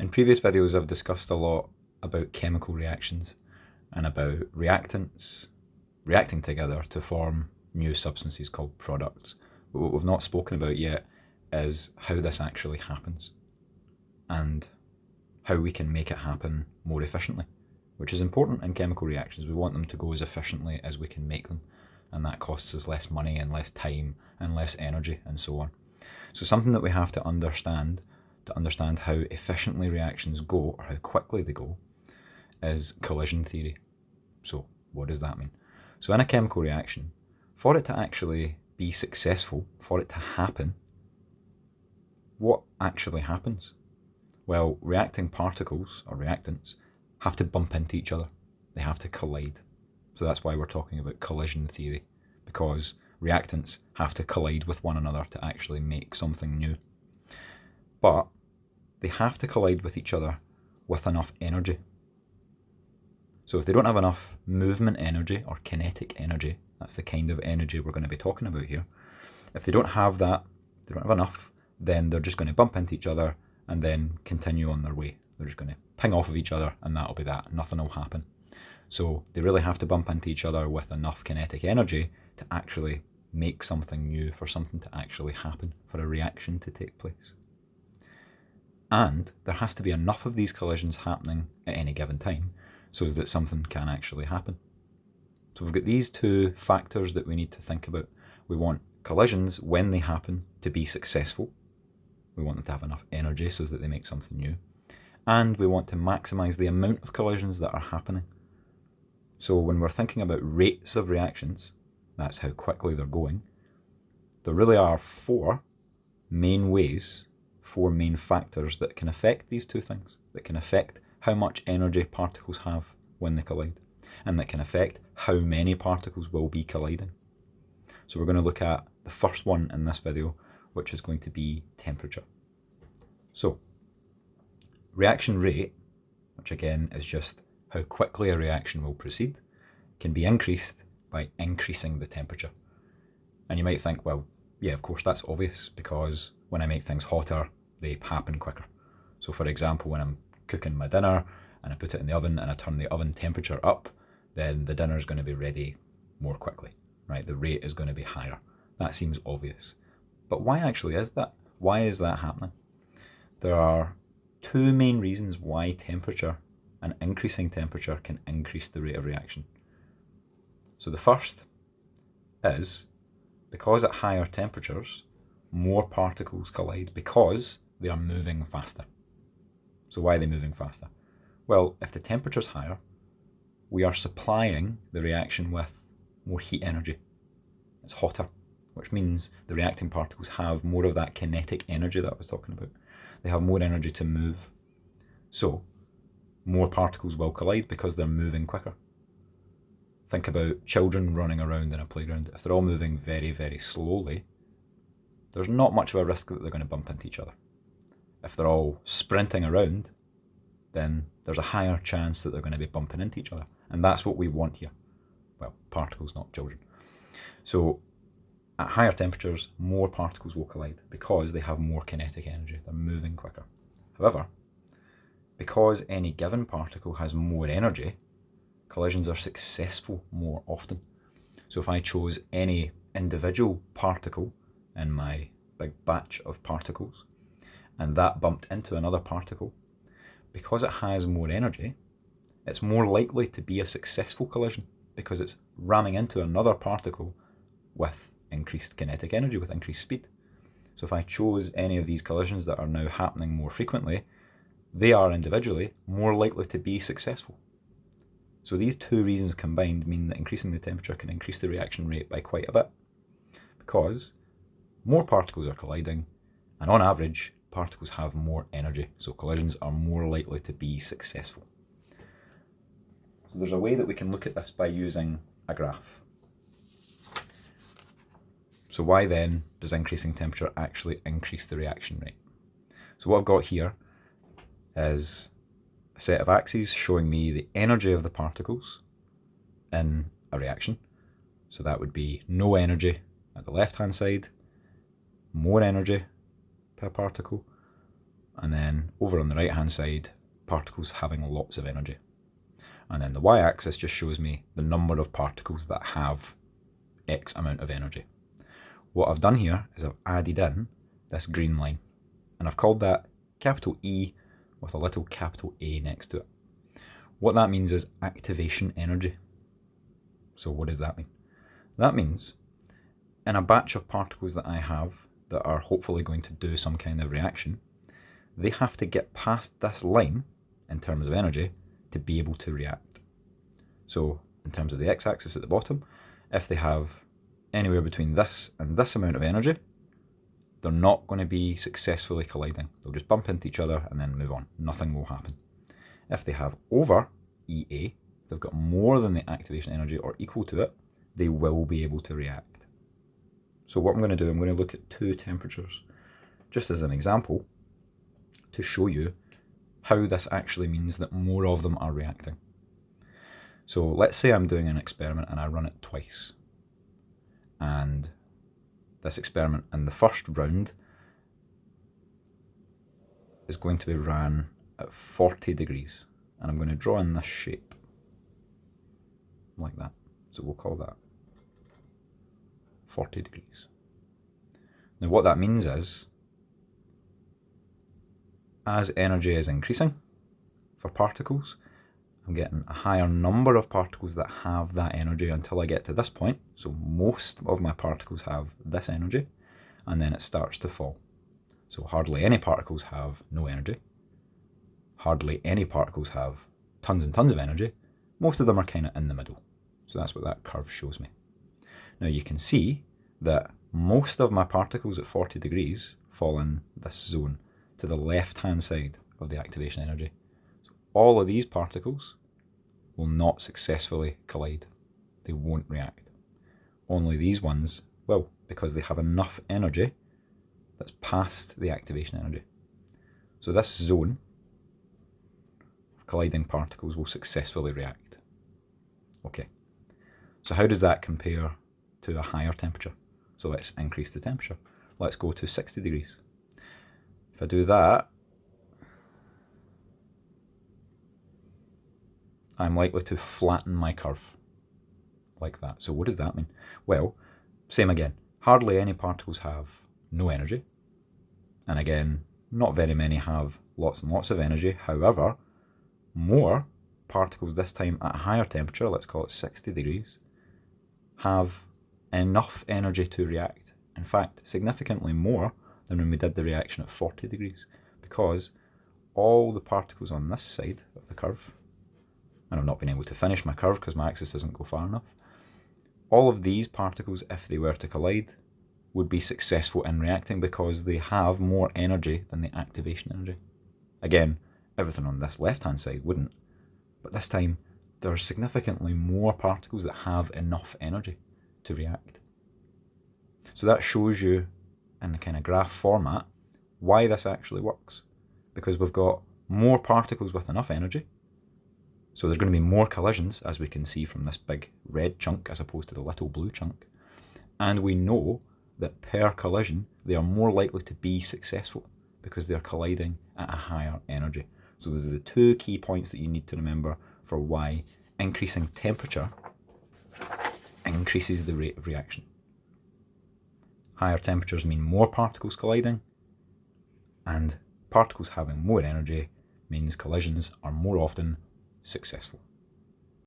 In previous videos, I've discussed a lot about chemical reactions and about reactants reacting together to form new substances called products. But what we've not spoken about yet is how this actually happens and how we can make it happen more efficiently, which is important in chemical reactions. We want them to go as efficiently as we can make them, and that costs us less money and less time and less energy and so on. So something that we have to understand how efficiently reactions go, or how quickly they go, is collision theory. So what does that mean? So in a chemical reaction, for it to actually be successful, for it to happen, what actually happens? Well, reacting particles, or reactants, have to bump into each other. They have to collide. So that's why we're talking about collision theory, because reactants have to collide with one another to actually make something new. But they have to collide with each other with enough energy. So if they don't have enough movement energy or kinetic energy, that's the kind of energy we're going to be talking about here. If they don't have that, they don't have enough, then they're just going to bump into each other and then continue on their way. They're just going to ping off of each other and that'll be that. Nothing will happen. So they really have to bump into each other with enough kinetic energy to actually make something new, for something to actually happen, for a reaction to take place. And there has to be enough of these collisions happening at any given time so that something can actually happen. So we've got these two factors that we need to think about. We want collisions, when they happen, to be successful. We want them to have enough energy so that they make something new. And we want to maximize the amount of collisions that are happening. So when we're thinking about rates of reactions, that's how quickly they're going, there really are four main factors that can affect these two things, that can affect how much energy particles have when they collide, and that can affect how many particles will be colliding. So we're going to look at the first one in this video, which is going to be temperature. So reaction rate, which again is just how quickly a reaction will proceed, can be increased by increasing the temperature. And you might think, well, yeah, of course, that's obvious, because when I make things hotter, they happen quicker. So for example, when I'm cooking my dinner and I put it in the oven and I turn the oven temperature up, then the dinner is going to be ready more quickly, right? The rate is going to be higher. That seems obvious. But why actually is that? Why is that happening? There are two main reasons why temperature and increasing temperature can increase the rate of reaction. So the first is because at higher temperatures, more particles collide because they are moving faster. So why are they moving faster? Well, if the temperature's higher, we are supplying the reaction with more heat energy. It's hotter, which means the reacting particles have more of that kinetic energy that I was talking about. They have more energy to move. So more particles will collide because they're moving quicker. Think about children running around in a playground. If they're all moving very, very slowly, there's not much of a risk that they're going to bump into each other. If they're all sprinting around, then there's a higher chance that they're going to be bumping into each other. And that's what we want here. Well, particles, not children. So at higher temperatures, more particles will collide because they have more kinetic energy. They're moving quicker. However, because any given particle has more energy, collisions are successful more often. So if I chose any individual particle in my big batch of particles, and that bumped into another particle, because it has more energy, it's more likely to be a successful collision because it's ramming into another particle with increased kinetic energy, with increased speed. So if I chose any of these collisions that are now happening more frequently, they are individually more likely to be successful. So these two reasons combined mean that increasing the temperature can increase the reaction rate by quite a bit, because more particles are colliding, and on average, particles have more energy, so collisions are more likely to be successful. So there's a way that we can look at this by using a graph. So why then does increasing temperature actually increase the reaction rate? So what I've got here is a set of axes showing me the energy of the particles in a reaction. So that would be no energy at the left hand side, more energy per particle, And then over on the right hand side, particles having lots of energy. And then the y-axis just shows me the number of particles that have X amount of energy. What I've done here is I've added in this green line, and I've called that capital E with a little capital A next to it. What that means is activation energy. So what does that mean? That means in a batch of particles that I have that are hopefully going to do some kind of reaction, they have to get past this line in terms of energy to be able to react. So in terms of the x-axis at the bottom, if they have anywhere between this and this amount of energy, they're not going to be successfully colliding. They'll just bump into each other and then move on. Nothing will happen. If they have over EA, they've got more than the activation energy or equal to it, they will be able to react. So what I'm going to do, I'm going to look at two temperatures, just as an example, to show you how this actually means that more of them are reacting. So let's say I'm doing an experiment and I run it twice. And this experiment in the first round is going to be ran at 40 degrees. And I'm going to draw in this shape, like that. So we'll call that 40 degrees. Now what that means is, as energy is increasing for particles, I'm getting a higher number of particles that have that energy until I get to this point. So most of my particles have this energy, and then it starts to fall. So hardly any particles have no energy. Hardly any particles have tons and tons of energy. Most of them are kind of in the middle. So that's what that curve shows me. Now you can see that most of my particles at 40 degrees fall in this zone to the left-hand side of the activation energy. So all of these particles will not successfully collide. They won't react. Only these ones will, because they have enough energy that's past the activation energy. So this zone of colliding particles will successfully react. Okay, so how does that compare to a higher temperature? So let's increase the temperature. Let's go to 60 degrees. If I do that, I'm likely to flatten my curve like that. So what does that mean? Well, same again. Hardly any particles have no energy. And again, not very many have lots and lots of energy. However, more particles this time at a higher temperature, let's call it 60 degrees, have enough energy to react. In fact, significantly more than when we did the reaction at 40 degrees, because all the particles on this side of the curve, and I've not been able to finish my curve because my axis doesn't go far enough, all of these particles, if they were to collide, would be successful in reacting because they have more energy than the activation energy. Again, everything on this left-hand side wouldn't, but this time there are significantly more particles that have enough energy to react. So that shows you in the kind of graph format why this actually works, because we've got more particles with enough energy, so there's going to be more collisions, as we can see from this big red chunk as opposed to the little blue chunk, and we know that per collision they are more likely to be successful because they're colliding at a higher energy. So those are the two key points that you need to remember for why increasing temperature increases the rate of reaction. Higher temperatures mean more particles colliding, and particles having more energy means collisions are more often successful.